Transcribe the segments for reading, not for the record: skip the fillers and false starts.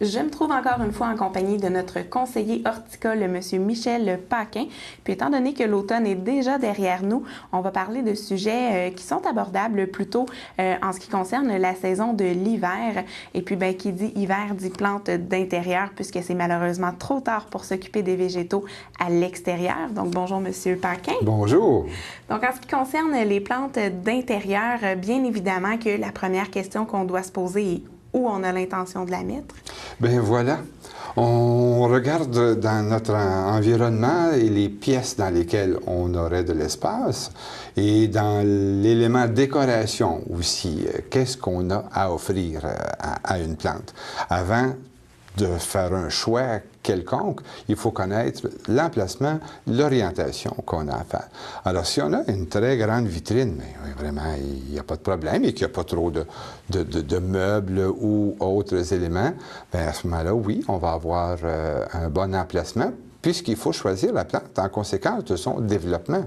Je me trouve encore une fois en compagnie de notre conseiller horticole, M. Michel Paquin. Puis étant donné que l'automne est déjà derrière nous, on va parler de sujets qui sont abordables plutôt en ce qui concerne la saison de l'hiver. Et puis, qui dit hiver dit plantes d'intérieur, puisque c'est malheureusement trop tard pour s'occuper des végétaux à l'extérieur. Donc, bonjour, M. Paquin. Bonjour. Donc, en ce qui concerne les plantes d'intérieur, bien évidemment que la première question qu'on doit se poser est où on a l'intention de la mettre. Bien voilà, on regarde dans notre environnement et les pièces dans lesquelles on aurait de l'espace et dans l'élément décoration aussi, qu'est-ce qu'on a à offrir à une plante. Avant de faire un choix quelconque, il faut connaître l'emplacement, l'orientation qu'on a à faire. Alors, si on a une très grande vitrine, mais vraiment, il n'y a pas de problème et qu'il n'y a pas trop de meubles ou autres éléments, bien, à ce moment-là, oui, on va avoir un bon emplacement puisqu'il faut choisir la plante en conséquence de son développement.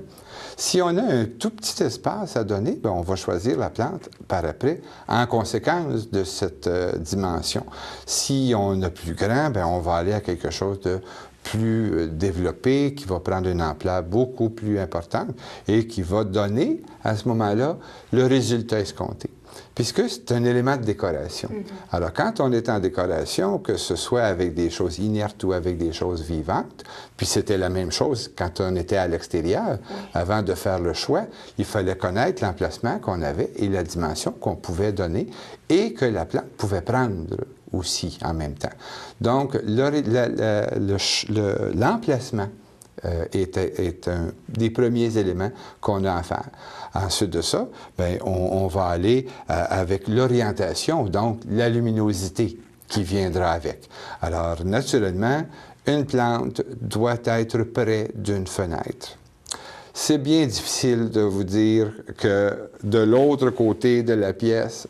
Si on a un tout petit espace à donner, bien, on va choisir la plante par après en conséquence de cette dimension. Si on a plus grand, bien, on va aller à quelque chose de plus développé, qui va prendre une ampleur beaucoup plus importante et qui va donner, à ce moment-là, le résultat escompté. Puisque c'est un élément de décoration. Alors, quand on est en décoration, que ce soit avec des choses inertes ou avec des choses vivantes, puis c'était la même chose quand on était à l'extérieur, avant de faire le choix, il fallait connaître l'emplacement qu'on avait et la dimension qu'on pouvait donner et que la plante pouvait prendre aussi en même temps. Donc, l'emplacement est un des premiers éléments qu'on a à faire. Ensuite de ça, bien, on va aller avec l'orientation, donc la luminosité qui viendra avec. Alors, naturellement, une plante doit être près d'une fenêtre. C'est bien difficile de vous dire que de l'autre côté de la pièce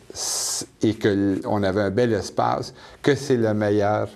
et qu'on avait un bel espace, que c'est le meilleur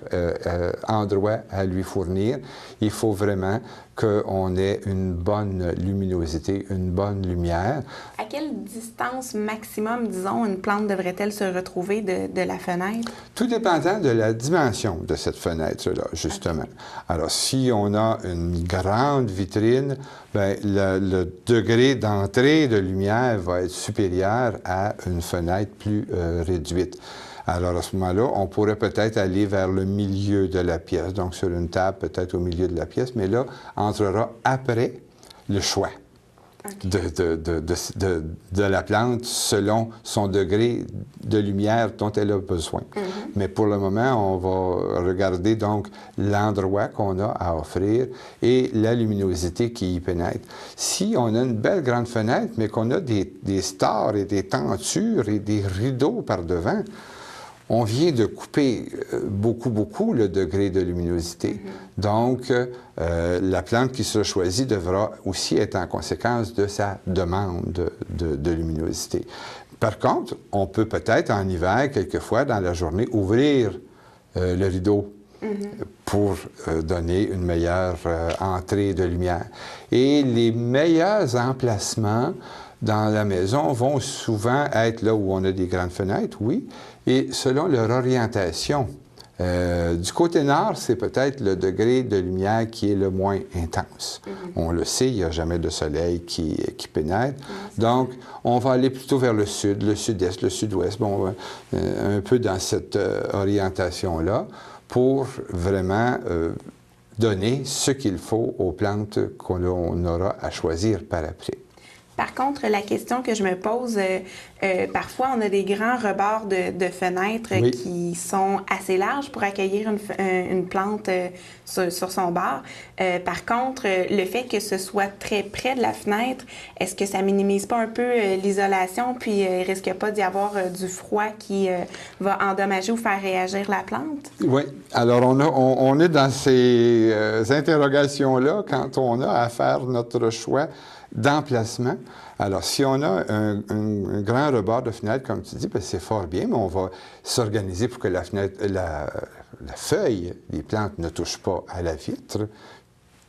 endroit à lui fournir. Il faut vraiment qu'on ait une bonne luminosité, une bonne lumière. À quelle distance maximum, disons, une plante devrait-elle se retrouver de la fenêtre? Tout dépendant de la dimension de cette fenêtre-là, justement. Okay. Alors, si on a une grande vitrine, bien, le degré d'entrée de lumière va être supérieur à une fenêtre plus réduite. Alors, à ce moment-là, on pourrait peut-être aller vers le milieu de la pièce, donc sur une table, peut-être au milieu de la pièce, mais là, entrera après le choix de la plante selon son degré de lumière dont elle a besoin. Mais pour le moment, on va regarder donc l'endroit qu'on a à offrir et la luminosité qui y pénètre. Si on a une belle grande fenêtre, mais qu'on a des stores et des tentures et des rideaux par devant, on vient de couper beaucoup le degré de luminosité. Donc, la plante qui sera choisie devra aussi être en conséquence de sa demande de luminosité. Par contre, on peut peut-être en hiver, quelquefois, dans la journée, ouvrir le rideau pour donner une meilleure entrée de lumière. Et les meilleurs emplacements dans la maison vont souvent être là où on a des grandes fenêtres, oui, et selon leur orientation. Du côté nord, c'est peut-être le degré de lumière qui est le moins intense. On le sait, il n'y a jamais de soleil qui pénètre. Donc, on va aller plutôt vers le sud, le sud-est, le sud-ouest, bon, un peu dans cette orientation-là, pour vraiment donner ce qu'il faut aux plantes qu'on aura à choisir par après. Par contre, la question que je me pose, parfois on a des grands rebords de fenêtres qui sont assez larges pour accueillir une plante sur son bord. Par contre, le fait que ce soit très près de la fenêtre, est-ce que ça minimise pas un peu l'isolation, puis il risque pas d'y avoir du froid qui va endommager ou faire réagir la plante? Oui. Alors, on est dans ces interrogations-là quand on a à faire notre choix d'emplacement. Alors, si on a un grand rebord de fenêtre, comme tu dis, c'est fort bien, mais on va s'organiser pour que la feuille des plantes ne touche pas à la vitre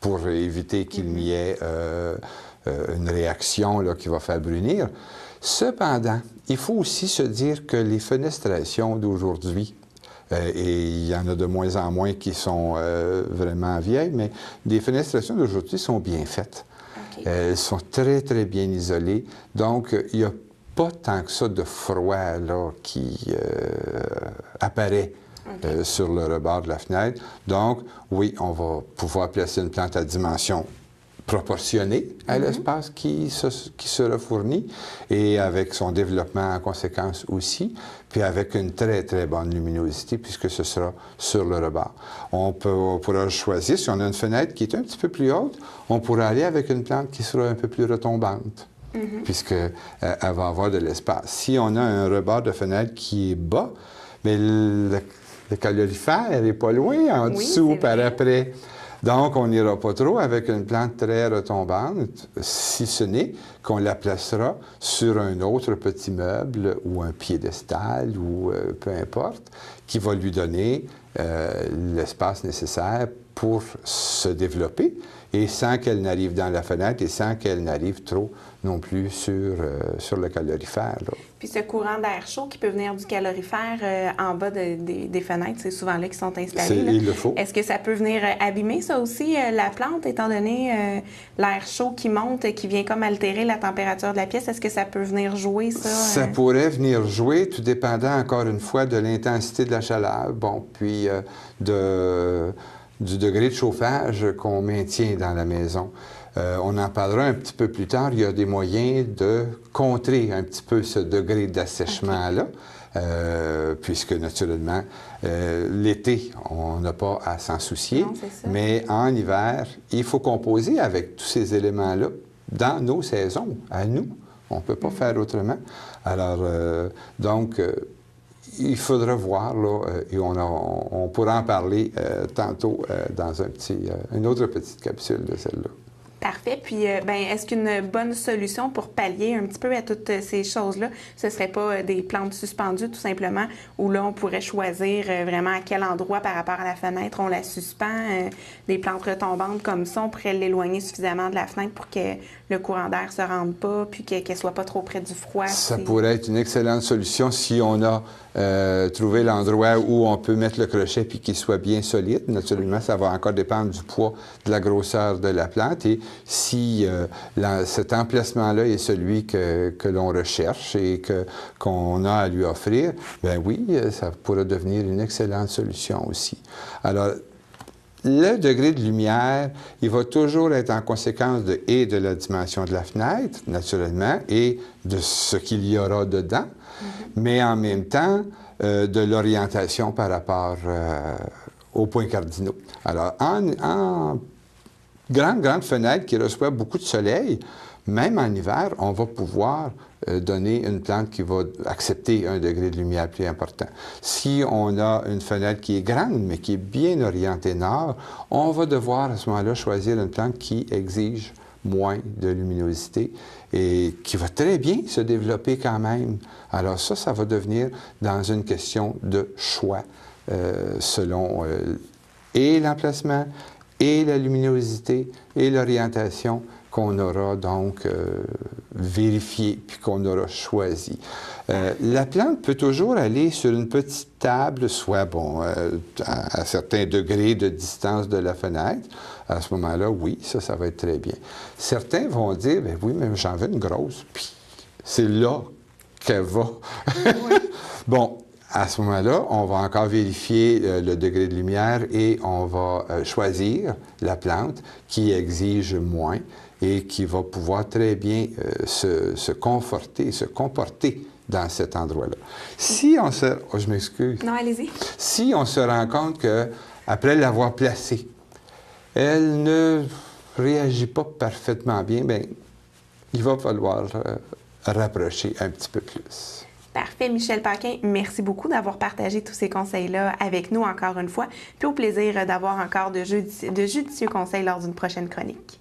pour éviter qu'il y ait une réaction là, qui va faire brunir. Cependant, il faut aussi se dire que les fenestrations d'aujourd'hui et il y en a de moins en moins qui sont vraiment vieilles, mais les fenestrations d'aujourd'hui sont bien faites. Okay. Elles sont très, très bien isolées. Donc, il n'y a pas tant que ça de froid là, qui apparaît sur le rebord de la fenêtre. Donc, oui, on va pouvoir placer une plante à dimension proportionnée à l'espace qui sera fourni et avec son développement en conséquence aussi, puis avec une très, très bonne luminosité puisque ce sera sur le rebord. On pourra choisir, si on a une fenêtre qui est un petit peu plus haute, on pourra aller avec une plante qui sera un peu plus retombante. Puisqu'elle va avoir de l'espace. Si on a un rebord de fenêtre qui est bas, mais le calorifère n'est pas loin en dessous par après. Donc, on n'ira pas trop avec une plante très retombante, si ce n'est qu'on la placera sur un autre petit meuble ou un piédestal ou peu importe, qui va lui donner l'espace nécessaire pour se développer et sans qu'elle n'arrive dans la fenêtre et sans qu'elle n'arrive trop non plus sur le calorifère. Là. Puis ce courant d'air chaud qui peut venir du calorifère en bas des fenêtres, c'est souvent là qu'ils sont installés. Il le faut. Est-ce que ça peut venir abîmer ça aussi, la plante, étant donné l'air chaud qui monte, qui vient comme altérer la température de la pièce? Est-ce que ça peut venir jouer, ça? Ça pourrait venir jouer, tout dépendant encore une fois de l'intensité de la chaleur, bon, puis du degré de chauffage qu'on maintient dans la maison. On en parlera un petit peu plus tard. Il y a des moyens de contrer un petit peu ce degré d'assèchement-là, puisque naturellement, l'été, on n'a pas à s'en soucier. Non, c'est ça. Mais en hiver, il faut composer avec tous ces éléments-là dans nos saisons, à nous. On ne peut pas faire autrement. Alors, donc, il faudra voir, là, et on pourra en parler tantôt dans une autre petite capsule de celle-là. Parfait. Puis, est-ce qu'une bonne solution pour pallier un petit peu à toutes ces choses-là, ce ne serait pas des plantes suspendues, tout simplement, où là, on pourrait choisir vraiment à quel endroit par rapport à la fenêtre on la suspend, des plantes retombantes comme ça, on pourrait l'éloigner suffisamment de la fenêtre pour que le courant d'air ne se rende pas, puis qu'elle ne soit pas trop près du froid. Ça pourrait être une excellente solution si on a trouvé l'endroit où on peut mettre le crochet puis qu'il soit bien solide. Naturellement, ça va encore dépendre du poids, de la grosseur de la plante. Et si cet emplacement-là est celui que l'on recherche et qu'on a à lui offrir, bien oui, ça pourrait devenir une excellente solution aussi. Alors, le degré de lumière, il va toujours être en conséquence de la dimension de la fenêtre, naturellement, et de ce qu'il y aura dedans, mais en même temps, de l'orientation par rapport aux points cardinaux. Alors, en grande fenêtre qui reçoit beaucoup de soleil, même en hiver, on va pouvoir donner une plante qui va accepter un degré de lumière plus important. Si on a une fenêtre qui est grande, mais qui est bien orientée nord, on va devoir à ce moment-là choisir une plante qui exige moins de luminosité et qui va très bien se développer quand même. Alors ça va devenir dans une question de choix selon et l'emplacement, et la luminosité, et l'orientation qu'on aura donc vérifié puis qu'on aura choisi. La plante peut toujours aller sur une petite table, soit à certains degrés de distance de la fenêtre. À ce moment-là, oui, ça va être très bien. Certains vont dire, bien oui, mais j'en veux une grosse, puis c'est là qu'elle va. Oui. Bon, à ce moment-là, on va encore vérifier le degré de lumière et on va choisir la plante qui exige moins et qui va pouvoir très bien se comporter dans cet endroit-là. Si on se... Oh, je m'excuse. Non, allez-y. Si on se rend compte qu'après l'avoir placée, elle ne réagit pas parfaitement bien, bien, il va falloir rapprocher un petit peu plus. Parfait. Michel Paquin, merci beaucoup d'avoir partagé tous ces conseils-là avec nous encore une fois. Puis au plaisir d'avoir encore de judicieux conseils lors d'une prochaine chronique.